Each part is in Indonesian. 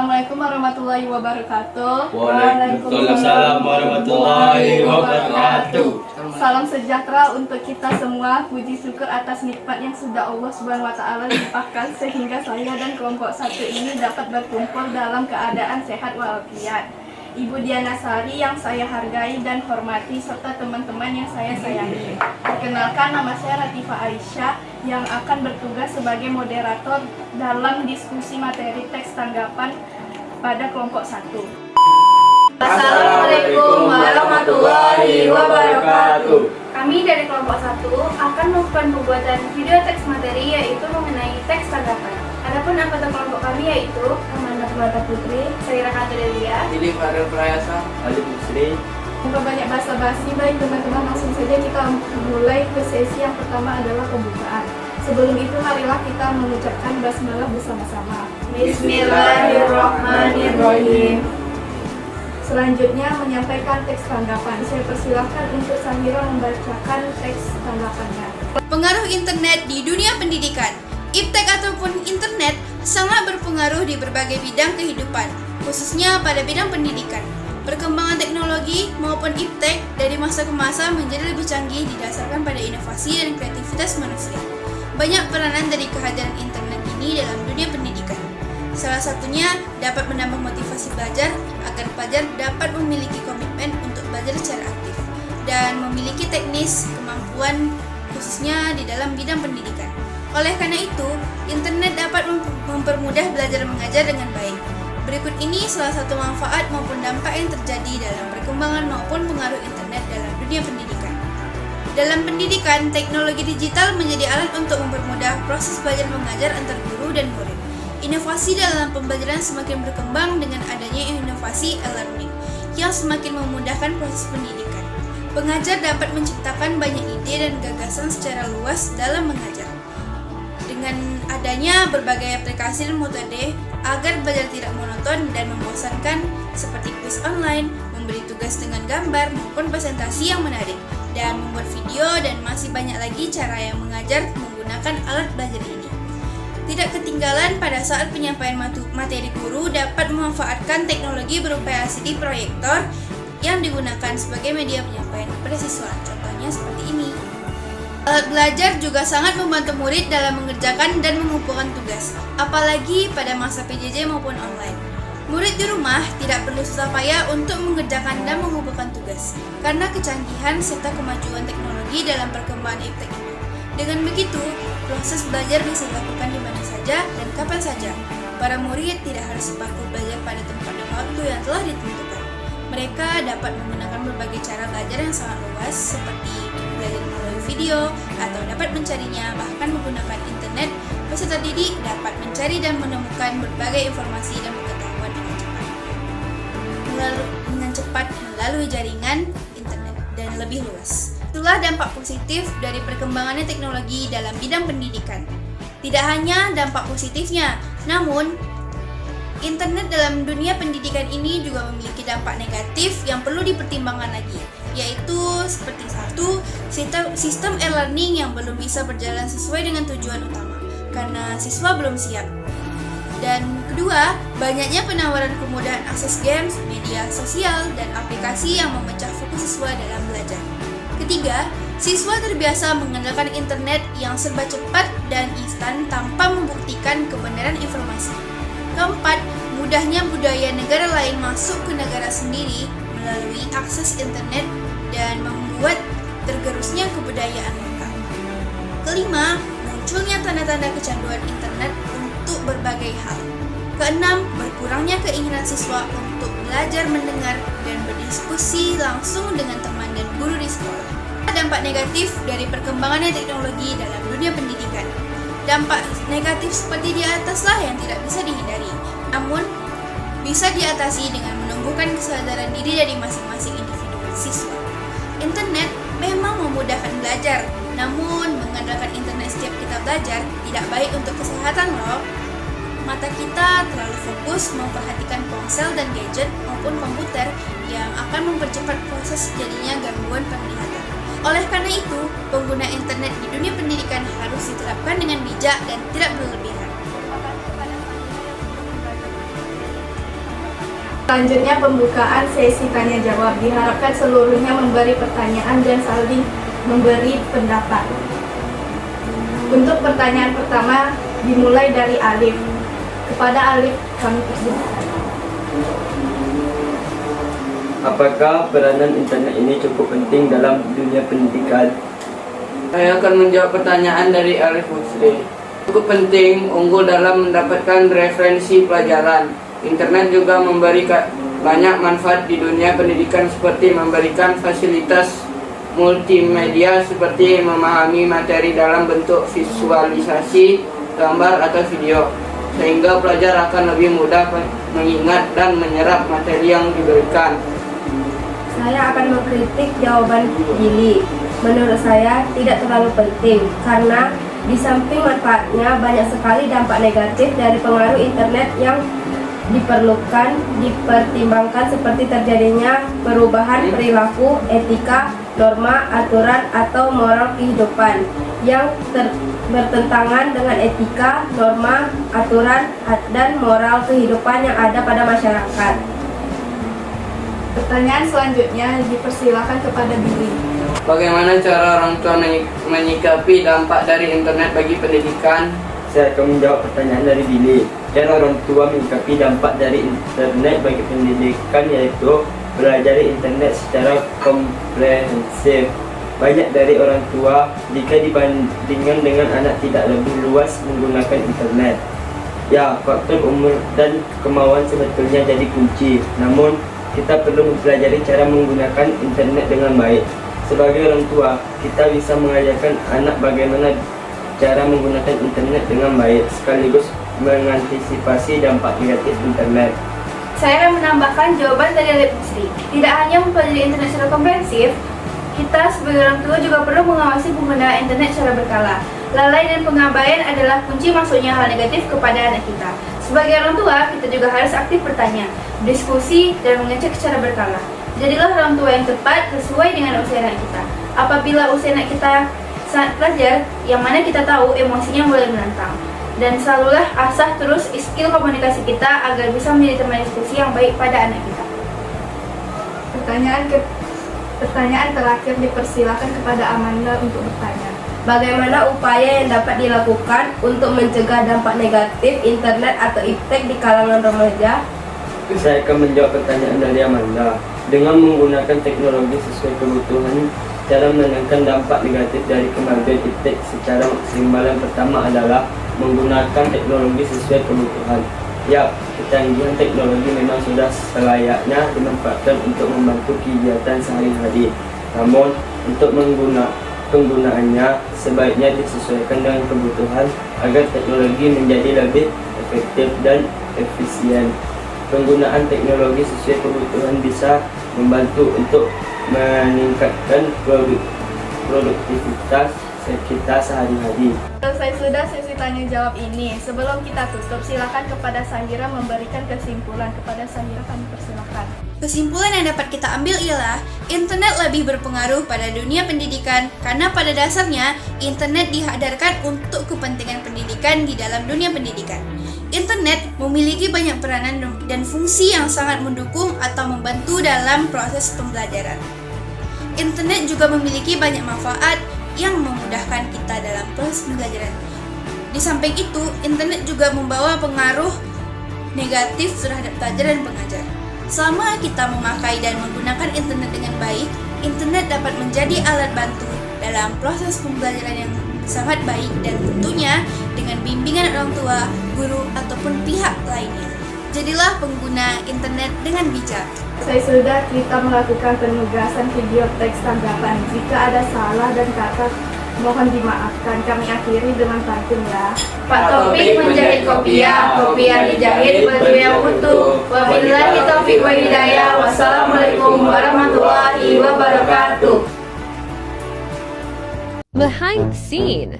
Assalamualaikum warahmatullahi wabarakatuh. Waalaikumsalam warahmatullahi wabarakatuh. Salam sejahtera untuk kita semua. Puji syukur atas nikmat yang sudah Allah Subhanahu wa taala limpahkan sehingga saya dan kelompok 1 ini dapat berkumpul dalam keadaan sehat walafiat. Ibu Diana Sari yang saya hargai dan hormati serta teman-teman yang saya sayangi. Perkenalkan, nama saya Latifah Aisyah yang akan bertugas sebagai moderator dalam diskusi materi teks tanggapan pada kelompok 1. Assalamualaikum warahmatullahi wabarakatuh. Kami dari kelompok 1 akan melakukan pembuatan video teks materi yaitu mengenai teks tanggapan. Adapun anggota kelompok kami yaitu Amanda Prata Putri, Saira Kadelia, Ini Farel Prayasa, Ali Busri. Tanpa banyak basa-basi, baik teman-teman, langsung saja kita mulai ke sesi yang pertama adalah pembukaan. Sebelum itu marilah kita mengucapkan basmalah bersama-sama. Bismillahirrahmanirrahim. Selanjutnya menyampaikan teks tanggapan. Saya persilahkan untuk Sahira membacakan teks tanggapannya. Pengaruh internet di dunia pendidikan. Iptek ataupun internet sangat berpengaruh di berbagai bidang kehidupan, khususnya pada bidang pendidikan. Perkembangan teknologi maupun iptek dari masa ke masa menjadi lebih canggih didasarkan pada inovasi dan kreativitas manusia. Banyak peranan dari kehadiran internet ini dalam dunia pendidikan. Salah satunya dapat menambah motivasi belajar agar pelajar dapat memiliki komitmen untuk belajar secara aktif dan memiliki teknis kemampuan khususnya di dalam bidang pendidikan. Oleh karena itu, internet dapat mempermudah belajar mengajar dengan baik. Berikut ini salah satu manfaat maupun dampak yang terjadi dalam perkembangan maupun pengaruh internet dalam dunia pendidikan. Dalam pendidikan, teknologi digital menjadi alat untuk mempermudah proses belajar mengajar antar guru dan murid. Inovasi dalam pembelajaran semakin berkembang dengan adanya inovasi e-learning yang semakin memudahkan proses pendidikan. Pengajar dapat menciptakan banyak ide dan gagasan secara luas dalam mengajar. Dengan adanya berbagai aplikasi dan metode agar belajar tidak monoton dan membosankan seperti kuis online, memberi tugas dengan gambar maupun presentasi yang menarik, dan membuat video dan masih banyak lagi cara yang mengajar menggunakan alat belajar ini. Tidak ketinggalan pada saat penyampaian materi guru dapat memanfaatkan teknologi berupa LCD proyektor yang digunakan sebagai media penyampaian kepada siswa. Contohnya seperti ini. Alat belajar juga sangat membantu murid dalam mengerjakan dan mengumpulkan tugas, apalagi pada masa PJJ maupun online. Murid di rumah tidak perlu susah payah untuk mengerjakan dan mengumpulkan tugas, karena kecanggihan serta kemajuan teknologi dalam perkembangan iptek ini. Dengan begitu, proses belajar bisa dilakukan di mana saja dan kapan saja. Para murid tidak harus sepaku belajar pada tempat dan waktu yang telah ditentukan. Mereka dapat menggunakan berbagai cara belajar yang sangat luas, seperti belajar melalui video, atau dapat mencarinya bahkan menggunakan internet. Peserta didik dapat mencari dan menemukan berbagai informasi dan pengetahuan dengan cepat melalui jaringan internet dan lebih luas. Itulah dampak positif dari perkembangannya teknologi dalam bidang pendidikan. Tidak hanya dampak positifnya, namun internet dalam dunia pendidikan ini juga memiliki dampak negatif yang perlu dipertimbangkan lagi, yaitu seperti 1, sistem e-learning yang belum bisa berjalan sesuai dengan tujuan utama karena siswa belum siap. Dan kedua, banyaknya penawaran kemudahan akses games, media sosial, dan aplikasi yang memecah fokus siswa dalam belajar. Ketiga, siswa terbiasa mengandalkan internet yang serba cepat dan instan tanpa membuktikan kebenaran informasi. Keempat, mudahnya budaya negara lain masuk ke negara sendiri melalui akses internet dan membuat tergerusnya kebudayaan lokal. Kelima, munculnya tanda-tanda kecanduan internet untuk berbagai hal. Keenam, berkurangnya keinginan siswa untuk belajar mendengar dan berdiskusi langsung dengan teman dan guru di sekolah. Dampak negatif dari perkembangannya teknologi dalam dunia pendidikan. Dampak negatif seperti di ataslah yang tidak bisa dihindari, namun bisa diatasi dengan menumbuhkan kesadaran diri dari masing-masing individu siswa. Internet memang memudahkan belajar, namun mengandalkan internet setiap kita belajar tidak baik untuk kesehatan loh. Mata kita terlalu fokus memperhatikan ponsel dan gadget maupun komputer yang akan mempercepat proses jadinya gangguan penglihatan. Oleh karena itu, pengguna internet di dunia pendidikan harus diterapkan dengan bijak dan tidak berlebihan. Selanjutnya pembukaan sesi tanya jawab. Diharapkan seluruhnya memberi pertanyaan dan saling memberi pendapat. Untuk pertanyaan pertama dimulai dari Alif. Kepada Alif kami persilahkan. Apakah peranan internet ini cukup penting dalam dunia pendidikan? Saya akan menjawab pertanyaan dari Alif Musri. Cukup penting, unggul dalam mendapatkan referensi pelajaran. Internet juga memberi banyak manfaat di dunia pendidikan seperti memberikan fasilitas multimedia seperti memahami materi dalam bentuk visualisasi, gambar atau video, sehingga pelajar akan lebih mudah mengingat dan menyerap materi yang diberikan. Saya akan mengkritik jawaban Billy. Menurut saya tidak terlalu penting karena di samping manfaatnya banyak sekali dampak negatif dari pengaruh internet yang dipertimbangkan seperti terjadinya perubahan perilaku, etika, norma, aturan, atau moral kehidupan yang bertentangan dengan etika, norma, aturan, dan moral kehidupan yang ada pada masyarakat. Pertanyaan selanjutnya dipersilakan kepada Billy. Bagaimana cara orang tua menyikapi dampak dari internet bagi pendidikan? Saya akan menjawab pertanyaan dari Billy. Dan orang tua menyikapi dampak dari internet bagi pendidikan yaitu belajar internet secara komprehensif. Banyak dari orang tua jika dibandingkan dengan anak tidak lebih luas menggunakan internet. Ya, faktor umur dan kemauan sebetulnya jadi kunci. Namun, kita perlu mempelajari cara menggunakan internet dengan baik. Sebagai orang tua, kita bisa mengajarkan anak bagaimana cara menggunakan internet dengan baik, sekaligus mengantisipasi dampak negatif internet. Saya akan menambahkan jawaban dari Alif Musri. Tidak hanya mempelajari internet secara komprehensif, kita sebagai orang tua juga perlu mengawasi pengguna internet secara berkala. Lalai dan pengabaian adalah kunci masuknya hal negatif kepada anak kita. Sebagai orang tua, kita juga harus aktif bertanya, diskusi, dan mengecek secara berkala. Jadilah orang tua yang tepat sesuai dengan usia anak kita. Apabila usia anak kita saat pelajar, yang mana kita tahu emosinya mulai menantang. Dan selalulah asah terus skill komunikasi kita agar bisa menjadi teman diskusi yang baik pada anak kita. Pertanyaan terakhir dipersilakan kepada Amanda untuk bertanya. Bagaimana upaya yang dapat dilakukan untuk mencegah dampak negatif internet atau iptek di kalangan remaja? Saya akan menjawab pertanyaan dari Amanda. Dengan menggunakan teknologi sesuai kebutuhan, cara menenangkan dampak negatif dari kemajuan iptek secara maksimal yang pertama adalah menggunakan teknologi sesuai kebutuhan. Ya, kecanggihan teknologi memang sudah selayaknya dimanfaatkan untuk membantu kegiatan sehari-hari. Namun, untuk penggunaannya sebaiknya disesuaikan dengan kebutuhan agar teknologi menjadi lebih efektif dan efisien. Penggunaan teknologi sesuai kebutuhan bisa membantu untuk meningkatkan produktivitas kita sehari-hari. Selesai sudah sesi tanya jawab ini. Sebelum kita tutup, silakan kepada Sahira memberikan kesimpulan. Kepada Sahira kami persilakan. Kesimpulan yang dapat kita ambil ialah internet lebih berpengaruh pada dunia pendidikan karena pada dasarnya internet dihadirkan untuk kepentingan pendidikan di dalam dunia pendidikan. Internet memiliki banyak peranan dan fungsi yang sangat mendukung atau membantu dalam proses pembelajaran. Internet juga memiliki banyak manfaat yang memudahkan kita dalam proses pembelajaran. Di samping itu, internet juga membawa pengaruh negatif terhadap pelajar dan pengajar. Selama kita memakai dan menggunakan internet dengan baik, internet dapat menjadi alat bantu dalam proses pembelajaran yang sangat baik dan tentunya dengan bimbingan orang tua, guru, ataupun pihak lainnya. Jadilah pengguna internet dengan bijak. Selesai sudah kita melakukan penugasan video teks tanggapan. Jika ada salah dan kata, mohon dimaafkan. Kami akhiri dengan pantun ya. Pak Topik menjahit kopiah, kopiah dijahit baju yang utuh. Wabillahi taufiq wa hidayah. Wassalamualaikum warahmatullahi wabarakatuh. Behind the scene.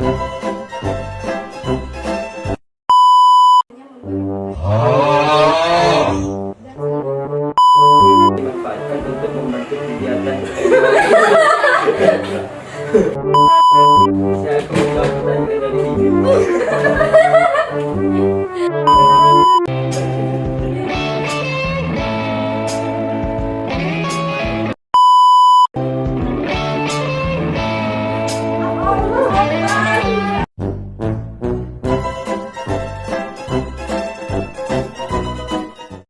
Dimanfaatkan untuk membantu kegiatan. Saya akan menjawab pertanyaan dari ibu.